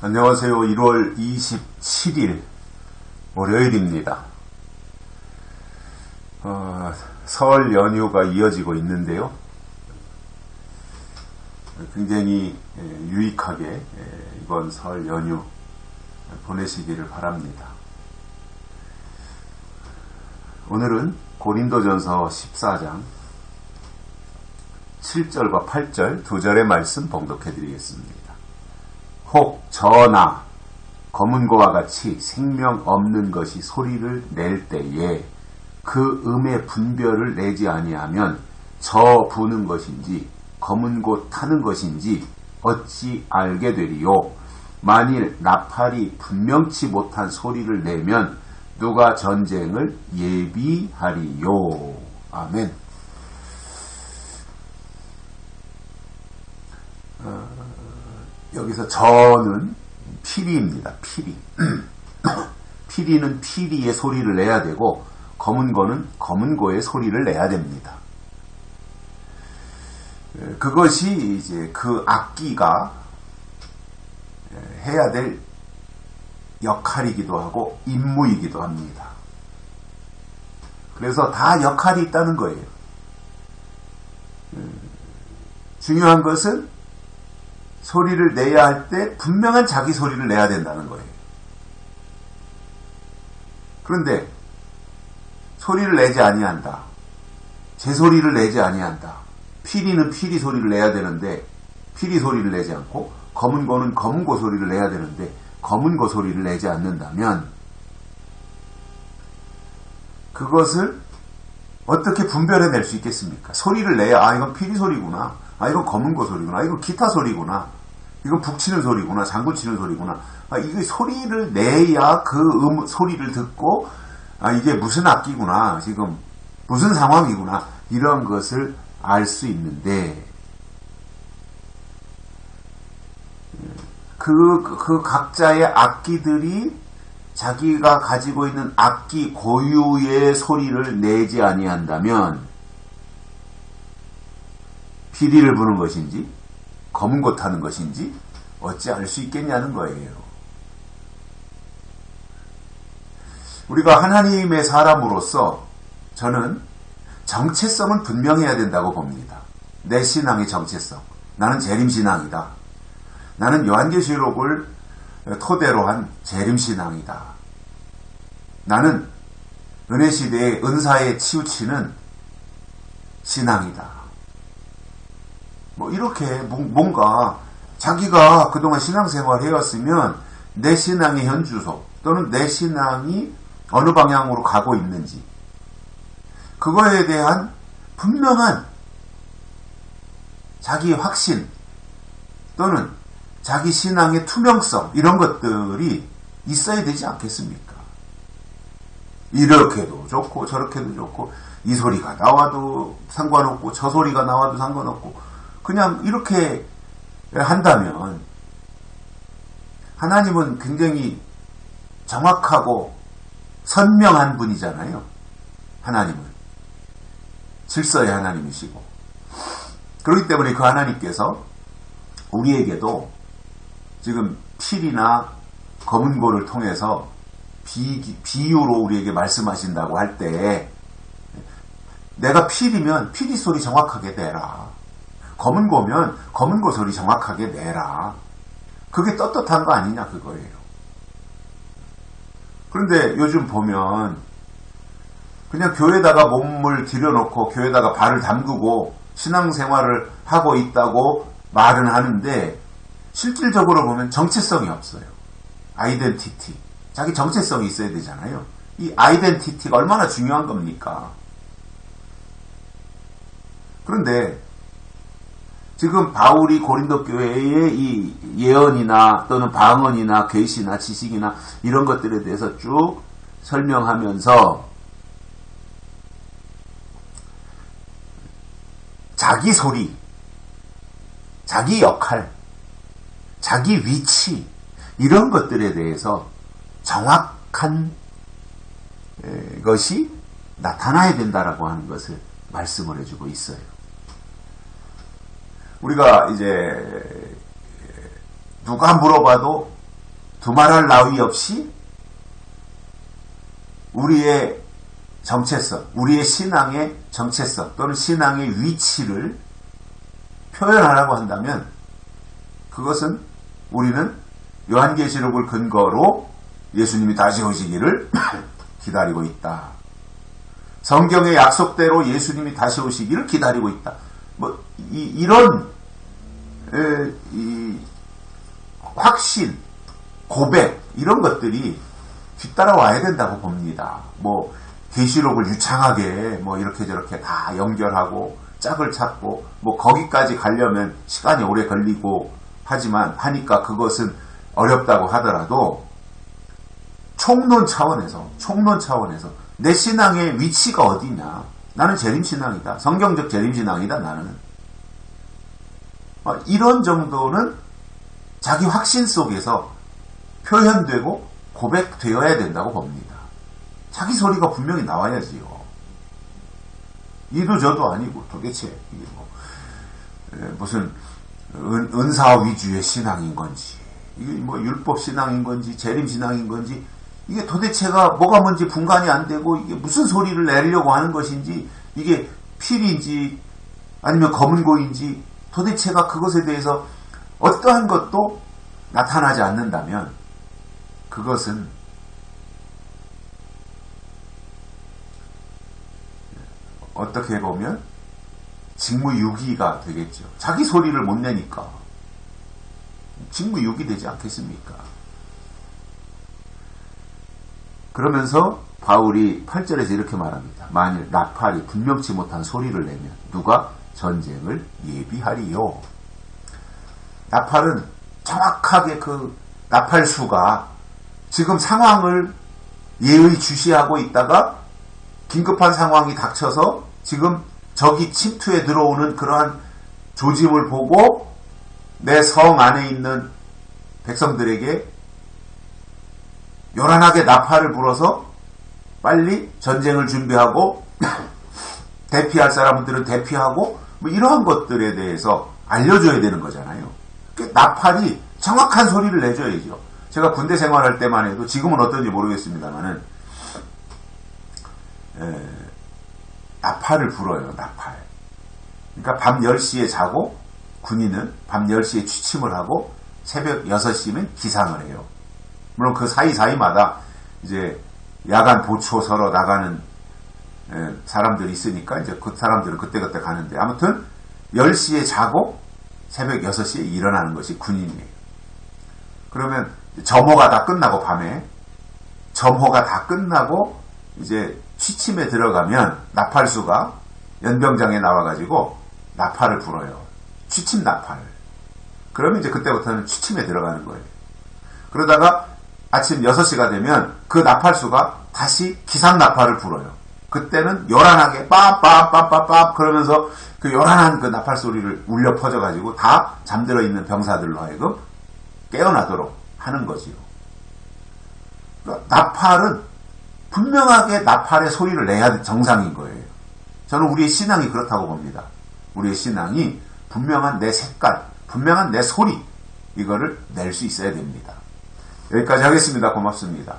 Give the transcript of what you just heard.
안녕하세요. 1월 27일 월요일입니다. 설 연휴가 이어지고 있는데요. 굉장히 유익하게 이번 설 연휴 보내시기를 바랍니다. 오늘은 고린도전서 14장 7절과 8절 두 절의 말씀 봉독해 드리겠습니다. 혹 저나 검은고와 같이 생명 없는 것이 소리를 낼 때에 그 음의 분별을 내지 아니하면 저 부는 것인지 검은고 타는 것인지 어찌 알게 되리요. 만일 나팔이 분명치 못한 소리를 내면 누가 전쟁을 예비하리요. 아멘. 여기서 저는 피리입니다. 피리. 피리는 피리의 소리를 내야 되고 검은고는 검은고의 소리를 내야 됩니다. 그것이 이제 그 악기가 해야 될 역할이기도 하고 임무이기도 합니다. 그래서 다 역할이 있다는 거예요. 중요한 것은 소리를 내야 할 때 분명한 자기 소리를 내야 된다는 거예요. 그런데 소리를 내지 아니한다. 제 소리를 내지 아니한다. 피리는 피리 소리를 내야 되는데 피리 소리를 내지 않고 검은고는 검은고 소리를 내야 되는데 검은고 소리를 내지 않는다면 그것을 어떻게 분별해낼 수 있겠습니까? 소리를 내야 이건 피리 소리구나. 이건 검은고 소리구나. 이건 기타 소리구나. 이건 북치는 소리구나. 장구 치는 소리구나. 이게 소리를 내야 그 소리를 듣고 이게 무슨 악기구나. 지금 무슨 상황이구나. 이런 것을 알 수 있는데 그 각자의 악기들이 자기가 가지고 있는 악기 고유의 소리를 내지 아니한다면 피리를 부는 것인지 검은고 타는 것인지 어찌 알 수 있겠냐는 거예요. 우리가 하나님의 사람으로서 저는 정체성은 분명해야 된다고 봅니다. 내 신앙의 정체성. 나는 재림신앙이다. 나는 요한계시록을 토대로 한 재림신앙이다. 나는 은혜시대의 은사에 치우치는 신앙이다. 이렇게 뭔가 자기가 그동안 신앙생활을 해왔으면 내 신앙의 현주소 또는 내 신앙이 어느 방향으로 가고 있는지 그거에 대한 분명한 자기 확신 또는 자기 신앙의 투명성 이런 것들이 있어야 되지 않겠습니까? 이렇게도 좋고 저렇게도 좋고 이 소리가 나와도 상관없고 저 소리가 나와도 상관없고 그냥 이렇게 한다면 하나님은 굉장히 정확하고 선명한 분이잖아요. 하나님은 질서의 하나님이시고 그렇기 때문에 그 하나님께서 우리에게도 지금 필이나 검은고를 통해서 비유로 우리에게 말씀하신다고 할 때 내가 필이면 피리 소리 정확하게 내라. 검은고면 검은고 소리 정확하게 내라. 그게 떳떳한 거 아니냐 그거예요. 그런데 요즘 보면 그냥 교회에다가 몸을 들여놓고 교회에다가 발을 담그고 신앙생활을 하고 있다고 말은 하는데 실질적으로 보면 정체성이 없어요. 아이덴티티. 자기 정체성이 있어야 되잖아요. 이 아이덴티티가 얼마나 중요한 겁니까? 그런데 지금 바울이 고린도 교회의 이 예언이나 또는 방언이나 계시나 지식이나 이런 것들에 대해서 쭉 설명하면서 자기 소리, 자기 역할, 자기 위치 이런 것들에 대해서 정확한 것이 나타나야 된다라고 하는 것을 말씀을 해주고 있어요. 우리가 이제 누가 물어봐도 두말할 나위 없이 우리의 정체성, 우리의 신앙의 정체성 또는 신앙의 위치를 표현하라고 한다면 그것은 우리는 요한계시록을 근거로 예수님이 다시 오시기를 기다리고 있다. 성경의 약속대로 예수님이 다시 오시기를 기다리고 있다. 이런 확신, 고백 이런 것들이 뒤따라와야 된다고 봅니다. 계시록을 유창하게 이렇게 저렇게 다 연결하고 짝을 찾고 거기까지 가려면 시간이 오래 걸리고 하니까 그것은 어렵다고 하더라도 총론 차원에서 내 신앙의 위치가 어디냐? 나는 재림신앙이다. 성경적 재림신앙이다. 나는 이런 정도는 자기 확신 속에서 표현되고 고백되어야 된다고 봅니다. 자기 소리가 분명히 나와야지요. 이도 저도 아니고 도대체 이게 무슨 은사 위주의 신앙인 건지 이게 율법 신앙인 건지 재림 신앙인 건지 이게 도대체가 뭐가 뭔지 분간이 안 되고 이게 무슨 소리를 내려고 하는 것인지 이게 필인지 아니면 검은고인지 도대체가 그것에 대해서 어떠한 것도 나타나지 않는다면 그것은 어떻게 보면 직무유기가 되겠죠. 자기 소리를 못 내니까 직무유기 되지 않겠습니까? 그러면서 바울이 8절에서 이렇게 말합니다. 만일 나팔이 분명치 못한 소리를 내면 누가 전쟁을 예비하리요. 나팔은 정확하게 그 나팔수가 지금 상황을 예의주시하고 있다가 긴급한 상황이 닥쳐서 지금 적이 침투해 들어오는 그러한 조짐을 보고 내 성 안에 있는 백성들에게 요란하게 나팔을 불어서 빨리 전쟁을 준비하고 대피할 사람들은 대피하고 이러한 것들에 대해서 알려줘야 되는 거잖아요. 나팔이 정확한 소리를 내줘야죠. 제가 군대 생활할 때만 해도 지금은 어떤지 모르겠습니다만은 나팔을 불어요. 나팔. 그러니까 밤 10시에 자고 군인은 밤 10시에 취침을 하고 새벽 6시면 기상을 해요. 물론 그 사이사이마다 이제 야간 보초 서러 나가는 사람들이 있으니까 이제 그 사람들은 그때그때 가는데 아무튼 10시에 자고 새벽 6시에 일어나는 것이 군인이에요. 그러면 점호가 다 끝나고 밤에 점호가 다 끝나고 이제 취침에 들어가면 나팔수가 연병장에 나와가지고 나팔을 불어요. 취침 나팔. 그러면 이제 그때부터는 취침에 들어가는 거예요. 그러다가 아침 6시가 되면 그 나팔수가 다시 기상 나팔을 불어요. 그때는 요란하게 빰빰빰빰빰 그러면서 그 요란한 그 나팔 소리를 울려 퍼져가지고 다 잠들어 있는 병사들로 하여금 깨어나도록 하는 거지요. 그러니까 나팔은 분명하게 나팔의 소리를 내야 정상인 거예요. 저는 우리의 신앙이 그렇다고 봅니다. 우리의 신앙이 분명한 내 색깔, 분명한 내 소리 이거를 낼 수 있어야 됩니다. 여기까지 하겠습니다. 고맙습니다.